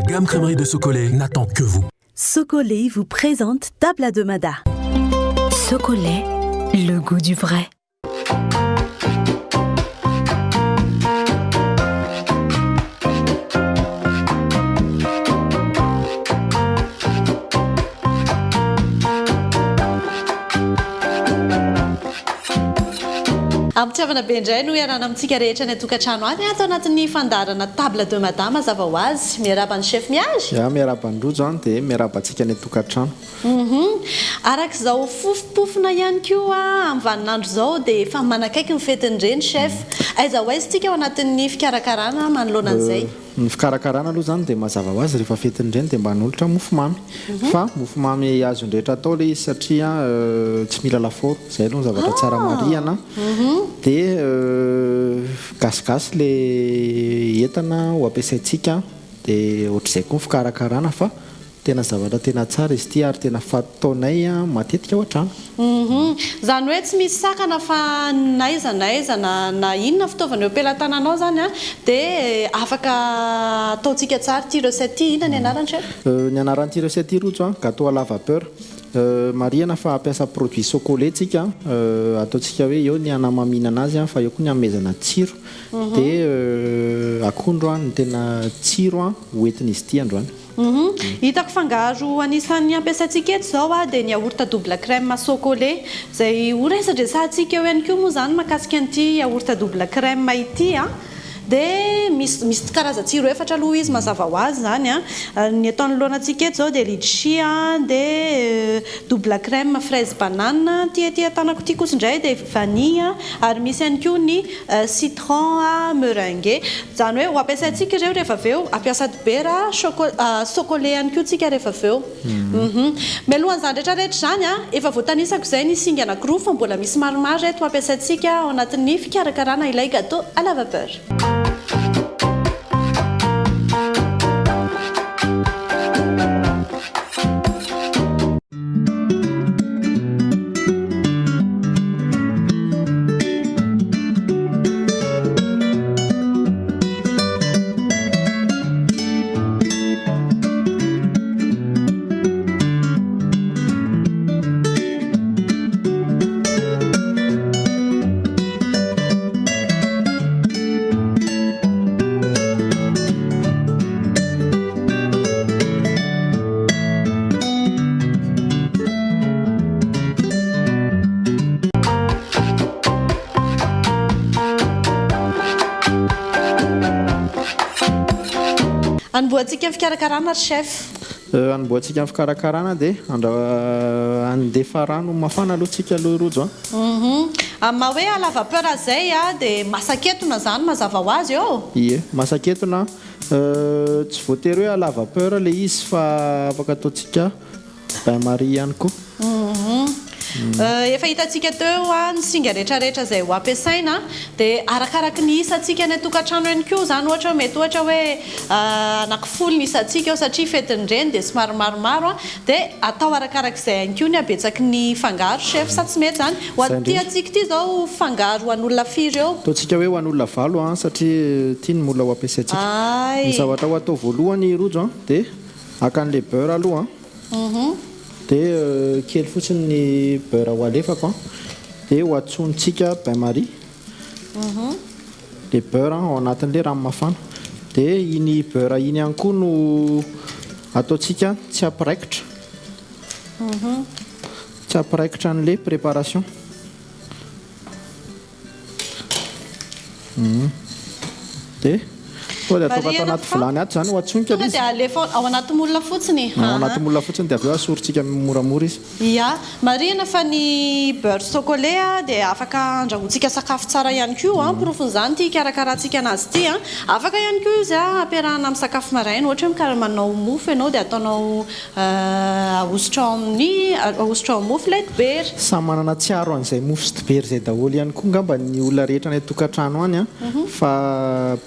gamme crèmerie de Socolé n'attend que vous. Socolé vous présente Tabla de Mada. Socolé, le goût du vrai. Ampitiavana be indray no iarana amintsika rehetra ny atokantrano any atao anatin'ny fandarana table de madame mazava ho azy miarabany chef miage miarabany rojo dia miarabantsika ny atokantrano arak'izao fofopofona ihany koa amin'ny vaninandro zao dia efa manakaiky ny fetin'ireny chef aiza ho aizy tsika ao anatin'ny fikarakarana manoloana an'izay ny fikarakarana aloha zany dia mazava ho azy rehefa fetin'ireny dia mba hanolotra mofomamy fa mofomamy azony rehetra atao ilay izy satria tsy mila lafaoro izay aloha ny zavatra tsara marihana dia gasigasy ilay entana ho ampiasaintsika dia ohatr'izay koa ny fikarakarana fa tena zavatra tena tsara izy ity ary tena fataonay matetika ao an-trano zany hoe tsy misy sakana fa naiza na inona fitaovana eo ampelantananao zany dia afaka ataontsika tsara ity recette ity inona ny anarany chef ny anaran'ity recette ity rojo gâteau à la vapeur marihana fa ampiasa produit socolé tsika ataontsika hoe eo ny anamamina anazy fa eo koa ny amezana tsiro dia akondro ny tena tsiro hoentin'izy ity androany hitako fangaro anisan'ny ampiasaintsika eto zao dia ny yaourt double crème socolé izay horesadresantsika eo ihany koa moa zany mahakasika an'ity yaourt double crème ity dia misy karazan-tsiro efatra aloha izy mazava ho azy zany ny atao anoloanantsika eto zao dia litchi dia double crème fraise banane ty atanako ity kosa indray dia vanille ary misy ihany koa ny citron meringue zany hoe ho ampiasaintsika ireo rehefa aveo ampiasa dibera socolé ihany koa tsika rehefa aveo mialohan'izany rehetrarehetra zany efa voatanisako izay ny singa anankiroa fa mbola misy maromaro eto ampiasaintsika ao anatin'ny fikarakarana ilay gâteau à la vapeur anomboantsika ny fikarakarana chef anomboantsika ny fikarakarana dia andefa rano mafana aloha tsika aloha rojo maha hoe à la vapeur zay dia masaketona zany mazava ho azy eo ie masaketona tsy voatery hoe à la vapeur ilay izy fa afaka ataontsika bain marie ihany koa efa hitantsika teo ny singa rehetrarehetra izay ho ampiasaina dia arakaraka ny isantsika ny atokantrano ihany koa zany ohatra mety ohatra hoe anankifolo ny isantsika eo satria fetin'ireny dia somary maromaro dia atao arakarak'izay ihany koa ny abetsaky ny fangaro chef sa tsy mety zany ho an'ity antsika ity zao fangaro ho an'olona firy eo ataontsika hoe ho an'olona valo satria tia ny mola ho ampiasaintsika ny zavatra ho atao voalohany rojo dia akan'ilay beurre aloha dia kely fotsiny ny beurre ho alefako dia ho atsontsika bain marie le beurre ao anatin'ilay rano mafana dia iny beurre iny ihany koa no ataontsika tsy ampiraikitra n'ilay préparation dia tonga dia ataoko atao anaty vilany ato zany ho atsonika tonga dia alefa ao anaty molina fotsiny ao anaty molina fotsiny dia aveo asorintsika moramora izy ia marihana fa ny beurre socolé dia afaka andrahoantsika sakafo tsara ihany koa profon'izany ity karakarahantsika anazy ity afaka ihany koa izy ampiarahana amin'ny sakafo maraina ohatra hoe mikaramanao mofo ianao dia ataonao ahositra ao mofo ilay dibera samy manana tsiaro an'izay mofo sy dibera izay daholo ihany koa ngamba ny olona rehetra ny atokantrano any fa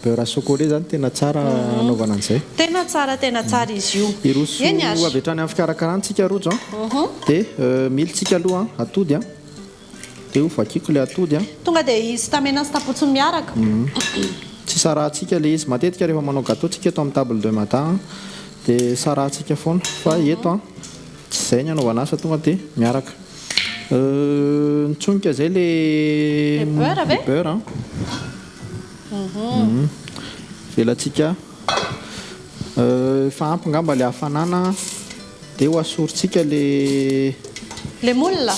beurre socolé zany tena tsara anaovana an'izay tena tsara izy io iroso avy hatrany amin'ny fikarakaranatsika rojo dia militsika aloha atody dia ho vakiko ilay atody tonga dia izy tamena sy tapotsiny miaraka tsy sarahantsika ilay izy matetika rehefa manao gâteau tsika eto amin'ny table de matin dia sarantsika foana fa eto tsy izay ny anaovana azy fa tonga dia miaraka nitsonika izay le beurre velantsika efa ampy ngamba le hafanana dia ho asorintsika le moule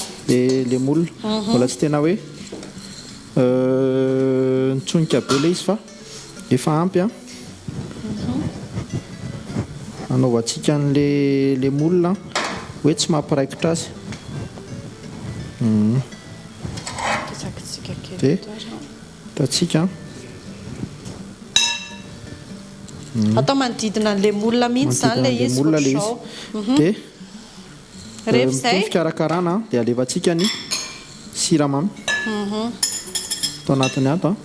le moule mbola tsy tena hoe nitsonika be le izy fa efa ampy anaovantsika le moule hoe tsy mampiraikitra azy dia tatsika atao manodidina an'le moule mihitsy zany le izy dia rehefa fikarakarana dia alevantsika ny siramamy atao anatiny ato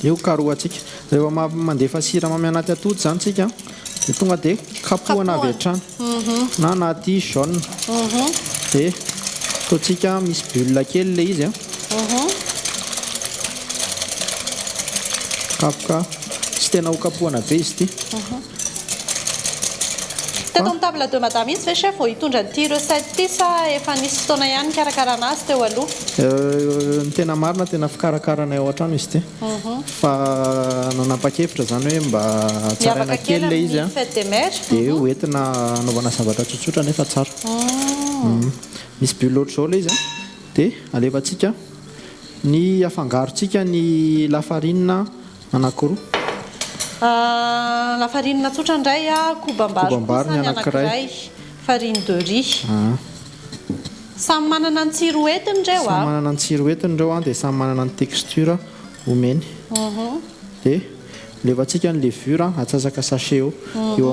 dia ho karohantsika rehefa mandefa siramamy anaty atody zany tsika dia tonga dia kapohana avy hatrany na anaty jaune dia ataontsika misy bulle kely le izy kapoka tsy tena ho kapohana be izy ity teto amin'ny table de madame itsy ve chef vao hitondra ity recette ity sa efa nisy fotoana ihany karakarana azy teo aloha ny tena marina tena fikarakaranay ao an-trano izy ity fa nanapa-kevitra zany hoe mba tsaraina kely le izy fête des mères dia hoentina anaovana zavatra tsotsotra nefa tsara misy bulle ohatr'izao le izy dia alevantsika ny afangarontsika ny lafarinina anankiroa lafarinina tsotra indray kobam-bary ny anankiray farine de riz samy manana ny tsiro entiny ireo samy manana ny tsiro entiny ireo dia samy manana ny texture omeny dia levantsika ny levure atsasaka sachet eo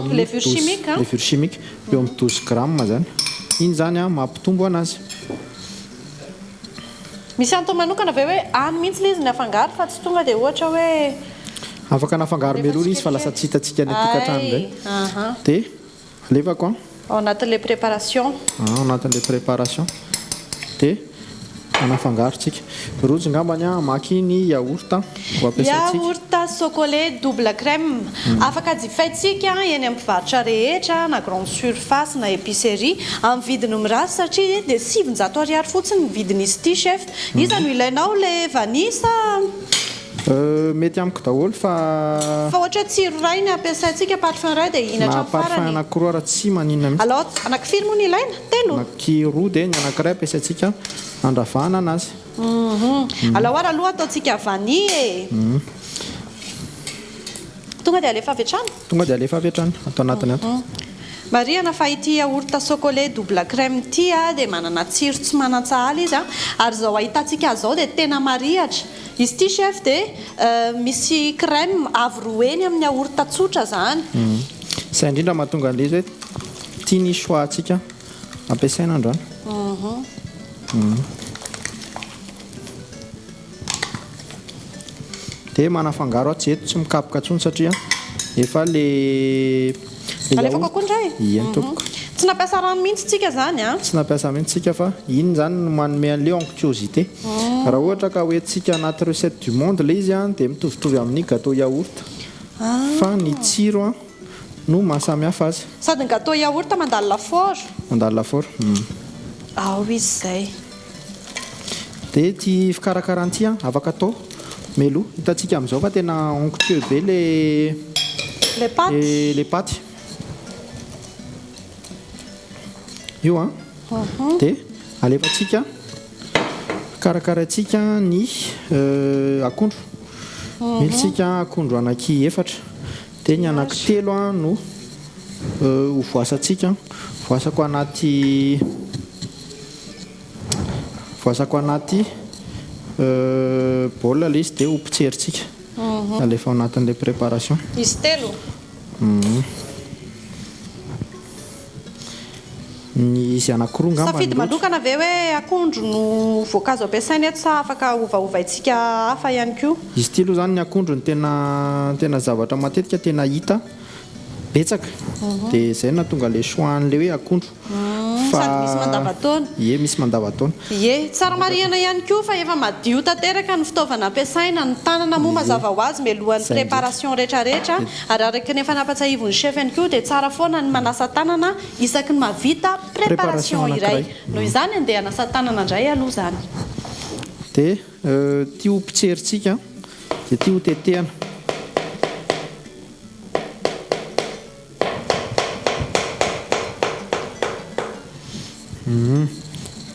amin'ny levure chimique eo amin'ny 12 grammes zany iny zany mampitombo anazy misy antony manokana ve hoe any mihitsy le izy ny afangaro fa tsy tonga dia ohatra hoe afaka nafangaro melolo izy fa lasa tsy hitatsika ny tokantrano indray dia alevako ao anatin'le préparation anatin'le préparation dia anafangarotsika rojo ngambany maki ny yaourt ho ampiasaitsika yaourt chocolat double crème afaka jifaintsika eny amin'ny mpivarotra rehetra na grande surface na épicerie amin'ny vidiny mirasy satria dia 700 ariary fotsiny ny vidin'izy ity chef iza no ilainao le vanisa mety amiko daholo fa ohatra tsiro ray ny ampiasaintsika parfum ray dia inatra parfum anankiroa raha tsy maninona mihitsy alors anankifiry moa ny ilaina telo anankiroa dia ny anankiray ampiasaintsika andravahana anazy alors ara aloha ataontsika vanille tonga dia alefa avy hatrany atao anatiny ato mariana fa ity yaourt chocolat double crème ity dia manana tsiro tsy manantsahala izy ary zao ahitantsika zao dia tena marihatra izy ity chef dia misy crème avy roeny amin'ny yaourt tsotra zany izay indrindra mahatonga an'le izy hoe tia ny choix antsika ampiasaina androany dia manafangaro atsy eto tsy mikapoka ntsony satria efa le alefako akondray tompoko tsy nampiasa rano mihitsy tsika zany tsy nampiasa mihitsy tsika fa iny zany no manome an'le onctuosité raha ohatra ka hoentsika anaty recette du monde le izy dia mitovitovy amin'ny gâteau yaourt fa ny tsiro no mahasamihafa azy sady ny gâteau yaourt mandalo lafaoro ao izy zay dia ty fikarakarantỳ afaka atao melo hitantsika amin'izao fa tena onctueux be le paty io dia alefantsika karakaraintsika ny akondro militsika akondro ananky efatra dia ny ananky telo no ho voasantsika voasako anaty baolina le izy dia ho pitseritsika alefa ao anatin'le préparation izy telo ny izy anankiroa ngamba safidy manokana ve hoe akondro no voankazo ampiasaina eto sa afaka ovaovaintsika hafa ihany koa izy ity aloha zany ny akondro ny tena zavatra matetika tena hita betsaka dia izay na tonga le choix an'le hoe akondro sady misy mandavataona. Ie, misy mandavataona. Ie, tsara marihana ihany koa fa efa madio tanteraka ny fitaovana ampiasaina, ny tanana moa mazava ho azy mialohan'ny préparation rehetrarehetra, ary araka ny fanapatsahivin'ny chef ihany koa dia tsara foana ny manasa tanana isaky ny mahavita préparation iray. Noho izany andeha hanasa tanana indray aloha izany. Dia tia ho pitseritsika dia tia ho tetehana.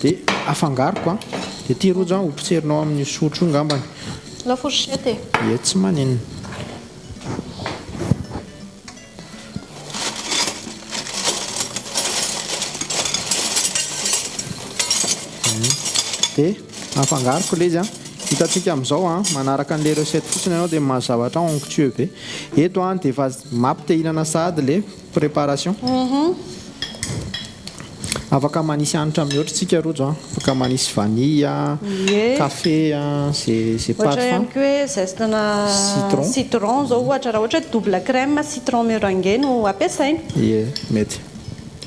Dia afangaroko dia tia rojo ho pitserinao amin'ny sotro ngambany. La fourchette. Ie, tsy maninona. Dia afangaroko ilay izy hitantsika amin'izao manaraka an'ilay recette fotsiny ianao dia mahazavatra onctueux be. Eto dia efa mampite-hihinana sahady ilay préparation. Afaka manisy hanitra mihoatra tsika rojo afaka manisy vanille, café, c'est pas ohatra ihany koa hoe zestana citron zao ohatra raha ohatra double crème citron meringue no ampiasaina. Ie, mety.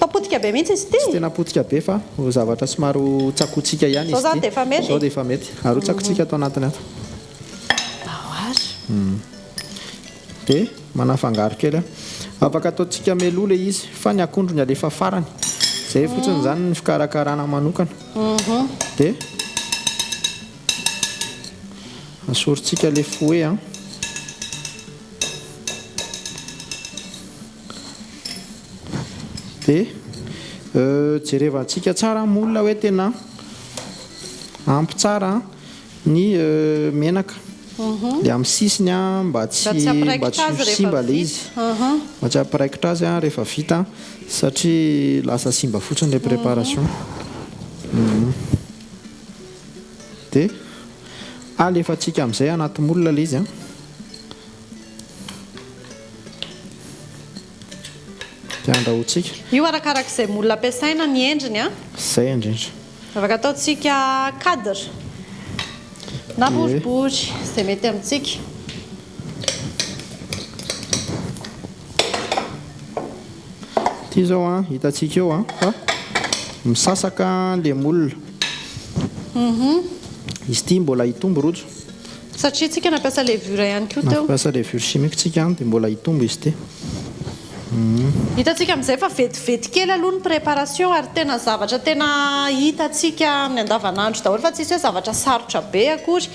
Papotika be mihitsy izy Tsy ity. tena potika be fa ho zavatra somary tsakotsika ihany izy Zao zany dia efa mety. Zao dia efa mety. Ary tsakotsika atao anatiny ato. Dia manafangaro kely. Afaka ataontsika meloa ilay izy fa ny akondro ny alefa farany. Zay fotsiny izany ny fikarakarana manokana. Dia asorintsika ilay fouet dia jerevantsika tsara molina hoe tena ampy tsara ny menaka. Dia amin'ny sisiny mba tsy simba ilay izy. Mba tsy hampiraikitra azy rehefa vita satria lasa simba fotsiny ilay préparation. Dia alefantsika amin'izay anaty molina ilay izy. Dia andrahoantsika. Io arakarak'izay molina ampiasaina ny endriny. Izay indrindra. Afaka ataontsika cadre na boribory izay mety amintsika. Ity izao hitantsika eo fa misasaka ilay molina. Izy ity mbola hitombo rojo. Satria tsika nampiasa levure ihany koa teo. Nampiasa levure chimique tsika dia mbola hitombo izy ity. Hitantsika amin'izay fa vetivety kely aloha ny préparation ary tena zavatra tena hitantsika amin'ny andavanandro daholo fa tsisy hoe zavatra sarotra be akory.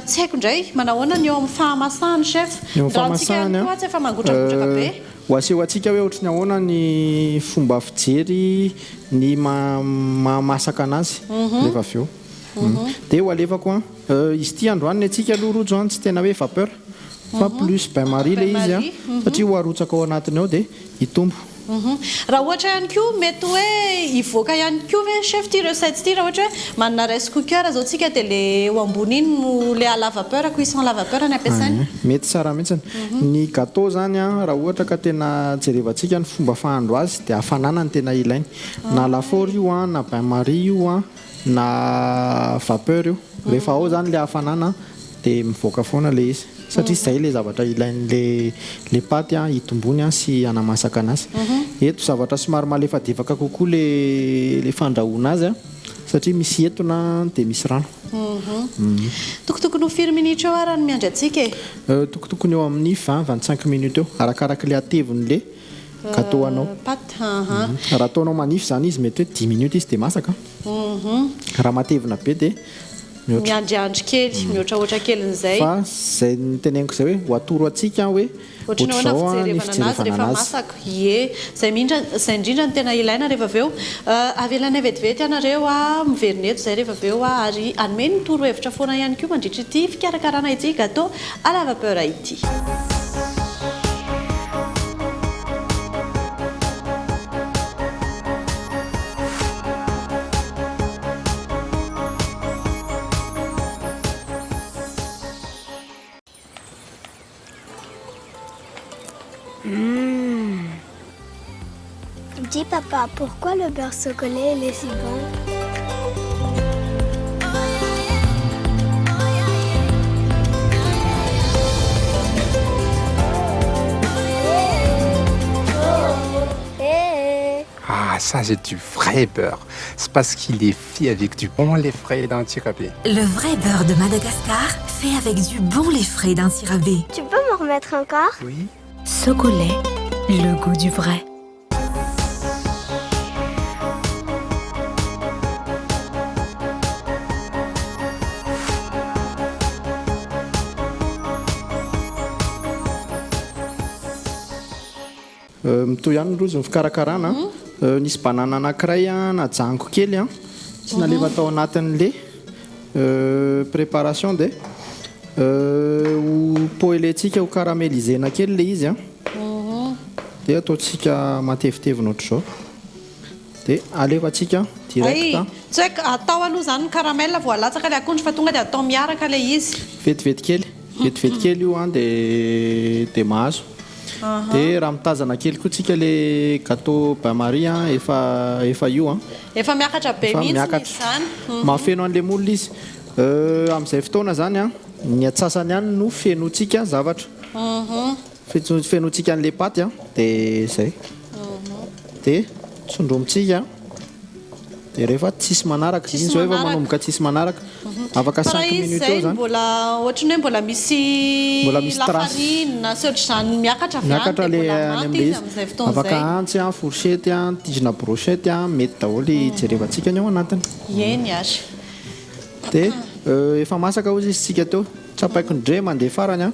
Tsy haiko indray manahoana ny eo amin'ny fahamasahany chef. Eo amin'ny fahamasahany koa tsy efa mangotragotraka be. Ho aseho antsika hoe ohatry ny ahoana ny fomba fijery ny mahamasaka anazy rehefa avy eo. Dia ho alefako izy ity androany antsika aloha rojo tsy tena hoe vapeur fa plus bain marie ilay izy satria ho arotsaka ao anatiny ao dia hitombo. Raha ohatra ihany koa mety hoe hivoaka ihany koa hoe chef ty recette ty raha ohatra hoe manana rice cooker zao tsika dia le eo ambony iny no le à la vapeur cuisson à la vapeur ny ampiasaina. Mety tsara mihitsiny. Ny gâteau zany raha ohatra ka tena jerevantsika ny fomba fahandro azy dia hafanana ny tena ilainy. Na lafaoro io na bain marie io na vapeur io. Rehefa ao zany le hafanana dia mivoaka foana le izy. Satria izay ilay zavatra ilain'ilay paty hitombony sy hanamasaka anazy. Eto zavatra somary malefadefaka kokoa ilay fandrahoana azy satria misy entona dia misy rano. Tokotokony ho firy minitra eo ary ny miandry antsika e? Tokotokony eo amin'ny 20-25 minutes eo arakaraka ilay atevon'ilay gâteau anao. Paty. Raha ataonao manify zany izy mety hoe 10 minutes izy dia masaka. Raha matevina be dia miandriandry kely mihoatrahoatra kelin'izay. Fa izay niteneniko izay hoe ho atoro antsika hoe ohatrany ahoana fijerevana anazy rehefa masaka. Ie, izay indrindra ny tena ilaina rehefa avy eo avelana vetivety ianareo miverina eto izay rehefa avy eo ary anome ny toro-hevitra foana ihany koa mandritra ity fikarakarana ity gâteau à la vapeur ity. Dis papa, pourquoi le beurre chocolat il est si bon? Ah, ça, c'est du vrai beurre. C'est parce qu'il est fait avec du bon lait frais d'Antirabé. Le vrai beurre de Madagascar, fait avec du bon lait frais d'Antirabé. Tu peux m'en remettre encore? Oui. Socolait, le goût du vrai. Mitoy ihany rozy ny fikarakarana nisy banana anankiray najango kely tsy naleva tao anatin'le préparation dia poelentsika ho karamelisena kely le izy dia ataontsika matevitevina ohatr'izao dia alevantsika direct tsy hoe atao aloha zany ny karamel voalatsaka le akondro fa tonga dia atao miaraka le izy vetivety kely io dia mahazo dia raha mitazana kely koa tsika le gâteau bain marie efa io efa miakatra be mihitsy zany mahafeno an'le molina izy amin'izay fotoana zany ny atsasany ihany no fenotsika zavatra fenotsika an'le paty dia zay dia tsondromitsika dia rehefa tsisy manaraka iny zao efa manomboka tsisy manaraka afaka 5 minutes eo zany mbola ohatrany hoe mbola misy lafarina sy ohatr'izany miakatra le amin'le izy afaka antsy fourchette tizina brochette mety daholo jerevantsika ny ao anatiny eny azy dia efa masaka ozy izy tsika teo tsapaiko ndre mandeha farany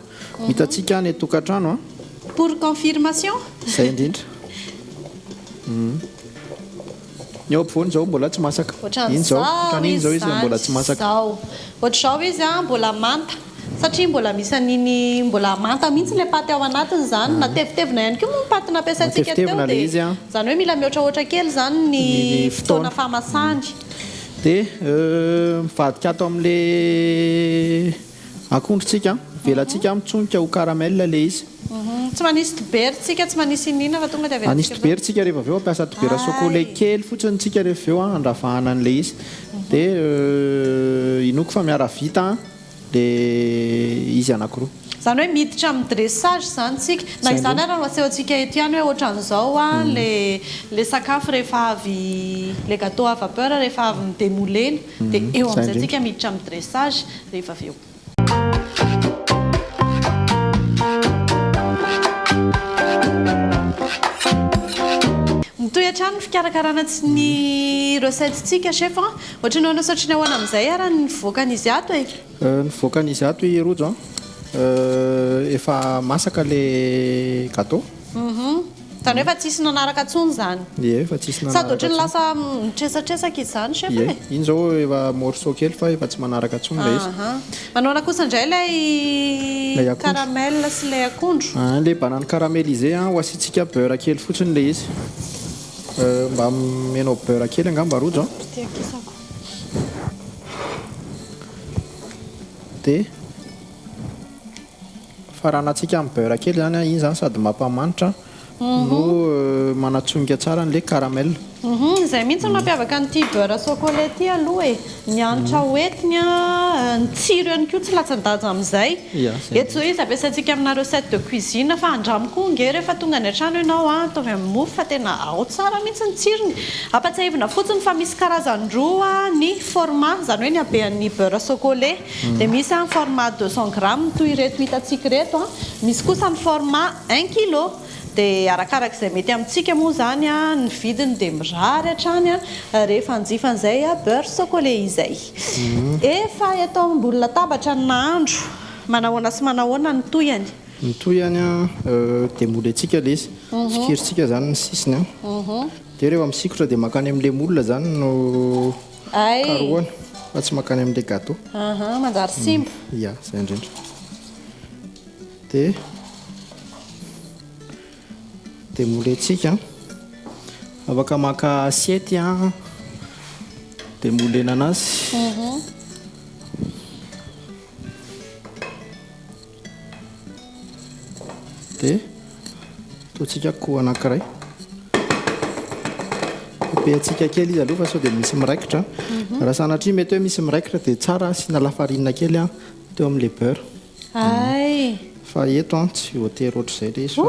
hitatsika ny tokantrano pour confirmation zay indrindra ny ao ampovoany zao mbola tsy masaka iny zao izy mbola tsy masaka ohatr'izao izy mbola manta satria mbola misy an'iny mbola manta mihitsy le paty ao anatiny zany natevitevina ihany koa moa ny paty nampiasaintsika teo dia zany hoe mila mihoatrahoatra kely zany ny fotoana fahamasany dia mivadika ato amin'le akondrotsika velantsika mitsonika ho caramel le izy tsy manisy doberitsika tsy manisy inina fa tonga dia anisy doberitsika rehefa aveo ampiasa dobera sokolet kely fotsiny tsika rehefa aveo andrafahana an'le izy dia inoko fa miara vita le izy anankiroa zany hoe miditra amin'ny dressage zany tsika na izany ary no asehoantsika eto ihany hoe ohatran'izao le sakafo rehefa avy le gâteau à vapeur rehefa avy midemolena dia eo amin'izay tsika miditra amin'ny dressage rehefa aveo mitoy hatrany ny fikarakarana tsy ny recette-tsika chef ohatrany hoe nasaotrany ahoana amin'izay ary ny voakan'izy ato ny voakan'izy ato rojo efa masaka le gâteau zany hoe efa tsisy nanaraka tsony zany efa tsisy nanaraka sady ohatrany lasa mitresatresaka izy zany chef iny zao efa morceau kely fa efa tsy manaraka tsony le izy manaona kosa indray ilay caramel sy ilay akondro le banane caramélisé ho asitsika beurre kely fotsiny le izy mba menao beurre kely angamba rojo dia faranantsika amin'ny beurre kely zany iny zany sady mampamanitra no manatsonika tsara n'le caramel izay mihitsy no mampiavaka an'ity beurre chocolat ty aloha ny hanitra hoentiny ny tsiro ihany koa tsy latsan-daja amin'izay eto zao izy ampiasaintsika amina recette de cuisine fa andramoko nge rehefa tonga ny an-trano ianao ataovy amin'ny mofo fa tena ao tsara mihitsy ny tsirony ampatsahivina fotsiny fa misy karazan-droa ny format zany hoe ny habean'ny beurre chocolat dia misy ny format 200 grammes toy ireto hitantsika reto misy kosa ny format 1 kilo dia arakarak'izay mety amintsika moa zany ny vidiny dia mirary hatrany rehefa hanjifan'izay beurre chocolat izay efa eto ambony latabatra ny nahandro manahoana sy manahoana ny toyany dia molentsika le izy sikirintsika zany ny sisiny dia rehefa misikotra dia makany amin'le molina zany no karohana fa tsy makany amin'le gâteau manjary simba ia zay indrindra dia molentsika afaka maka assiette dia molena anazy dia ataontsika koa anankiray pehantsika kely izy aloha fa sao dia misy miraikitra raha sanatria mety hoe misy miraikitra dia tsara asiana lafarinina kely teo amin'le beurre fa eto tsy voatery ohatr'izay le izy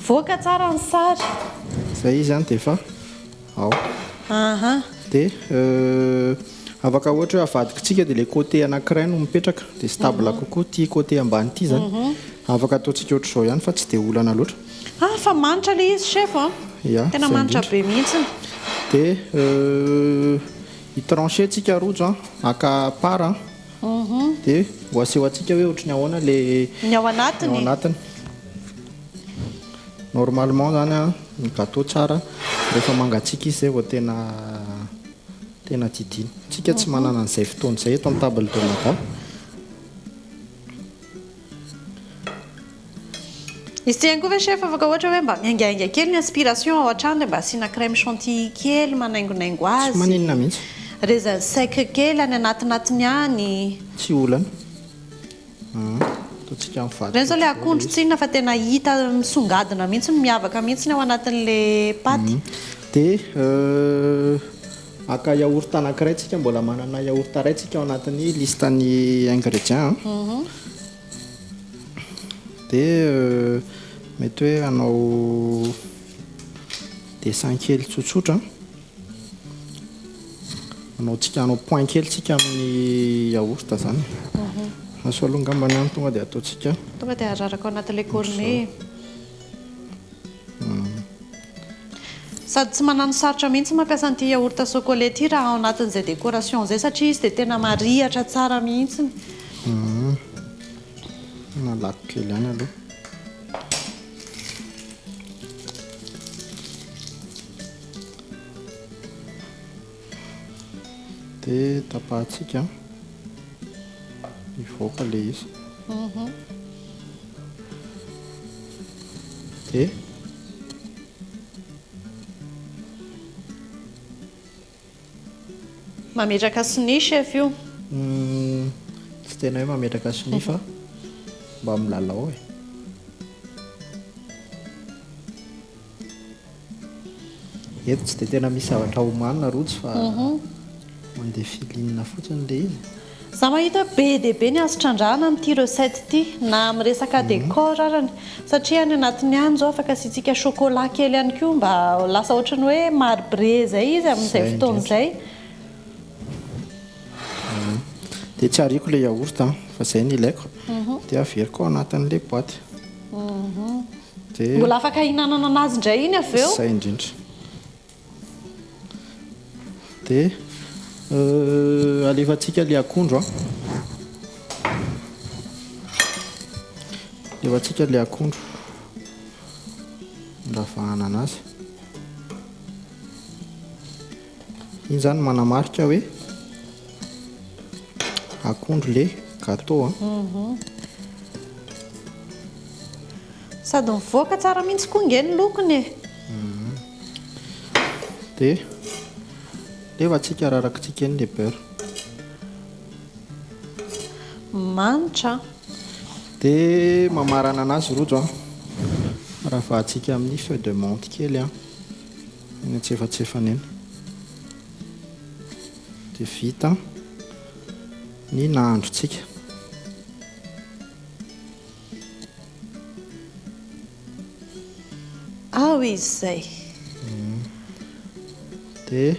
voaka tsara ny sary zay izy dia efa ao aha dia afaka ohatra hoe avadikitsika dia le côté anankiray no mipetraka dia stable kokoa ty côté ambany ity zany afaka ataontsika ohatr'izao ihany fa tsy dia olana loatra fa manitra le izy chef ya tena manitra be mihitsiny dia hitranchetsika rojo aka para dia ho aseho atsika hoe ohatry ny ahoana le ny ao anatiny ao anatiny normalement zany ny gâteau tsara rehefa mangatsika izy zay vao tena didiny tsika tsy manana an'izay fotoana izay eto amin'ny table de madame izy ty ihany koa ve chef afaka ohatra hoe mba miaingainga kely ny aspiration ao an-trano dia mba asiana crème chantilly kely manaingonaingo tsy azy maninona mihitsy raisin sec kely any anatinatiny any tsy olana ataontsika mivady reny zao le akondro tsinona fa tena hita misongadina mihitsy miavaka mihitsy ny ao anatin'le paty dia aka yaourt anankiray tsika mbola manana yaourt ray tsika ao anatin'ny listan'ny ingrédient dia mety hoe anao dessin kely tsotsotra anao point kely tsika amin'ny yaourt zany aso aloha ngambany any tonga dia ataontsika tonga dia araraka ao anatin'le cornet sady tsy manano sarotra mihitsy mampiasa an'ity yaourt chocolat ity raha ao anatin'izay décoration zay satria izy dia tena marihatra tsara mihitsiny nalako kely ihany aloha dia tapahantsika mivoaka le izy dia mametraka sini chef io tsy tena hoe mametraka sini fa mba milalao eto tsy dia tena misy zavatra homanina rojo fa mandeha filinina fotsiny le izy za mahita be dia be ny azotrandrahana amin'ity recette ity na amin'ny resaka décor arany satria any anatiny any zao afaka asitsika chocolat kely ihany koa mba lasa ohatrany hoe marbré zay izy amin'izay fotoana izay dia tsy ariako le yaourt fa izay ny ilaiko dia averiko ao anatin'le boîte dia mbola afaka hinanana anazy indray iny avy eo izay indrindra dia alefantsika le akondro alefantsika le akondro ndravahana anazy iny zany manamarika hoe akondro le gâteau sady mivoaka tsara mihitsy koa nge ny lokony dia lefantsika ararakitsika eny le beurre manitra dia mamarana anazy rojo raha vahantsika amin'ny feu de menthe kely eny antsefatsefana eny dia vita ny nahandrontsika ao izy izay dia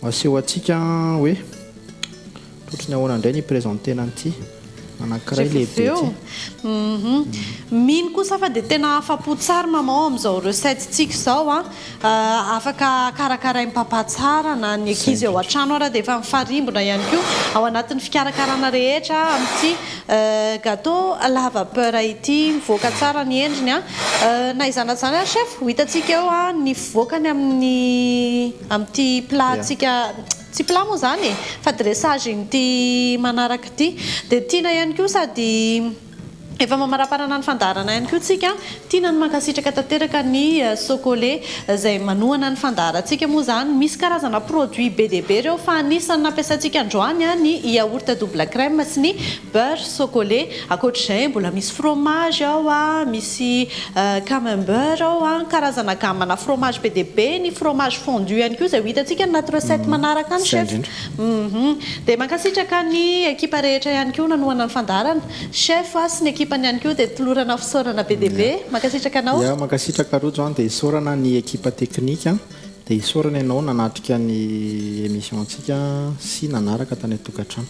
aseho atsika hoe ohatry ny ahoana indray ny présentena an'ity anankiray lehibe ty mino kosa fa dia tena afa-po tsara mamao amin'izao recette tsika izao afaka karakaraim-papa tsara na ny ankizy ao an-trano ara dia efa mifarimbona ihany koa ao anatin'ny fikarakarana rehetra amin'ity gâteau lava beurre ity mivoaka tsara ny endriny na izana zany chef ho hitantsika eo ny voakany amin'ity plat tsika tsy plat moa zany fa dressage ity manaraka ity dia tiana ihany koa sady efa mamaraparana ny fandarana ihany koa tsika tiana ny mankasitraka tanteraka ny chocolat izay manohana ny fandarantsika moa zany misy karazana produit be dia be ireo fa anisany nampiasantsika androany ny yaourt double crème sy ny beurre chocolat ankoatr'izay mbola misy fromage ao misy camembert ao karazana gamana fromage be dia be ny fromage fondu ihany koa izay ho hitantsika anaty recette manaraka ny chef dia mankasitraka ny ekipa rehetra ihany koa nanohana ny fandarana chef sy ny ekipany ihany koa dia tolorana fisaorana be dia be mankasitraka anao ia mankasitraka rojo any dia isaorana ny ekipa teknika dia isaorana ianao nanatrika ny émission antsika sy nanaraka tany atokantrano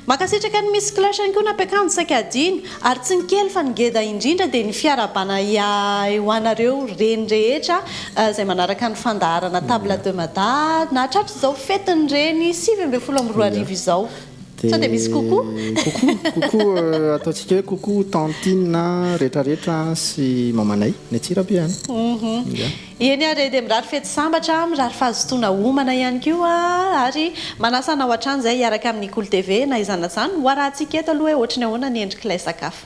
mankasitraka ny misy clash ihany koa nampiakanjo saika adiny ary tsy ny kely fa ny ngeda indrindra dia ny fiarabana ho anareo reny rehetra izay manaraka ny fandaharana table de mada na hatratra izao fetiny reny 7 izao sao dia misy kokoa ataontsika hoe kokoa tantine rehetrarehetra sy mamanay ny atsirabe any eny ary dia mirary fety sambatra mirary fahazotoana homana ihany koa ary manasana ao an-trano izay hiaraka amin'ny Cool TV na izana zany ho arahantsika eto aloha hoe ohatrany ahoana ny endrika ilay sakafo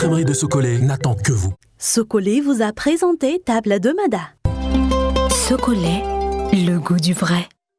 Crèmerie de Socolé n'attend que vous. Socolé vous a présenté Table de Mada. Socolé, le goût du vrai.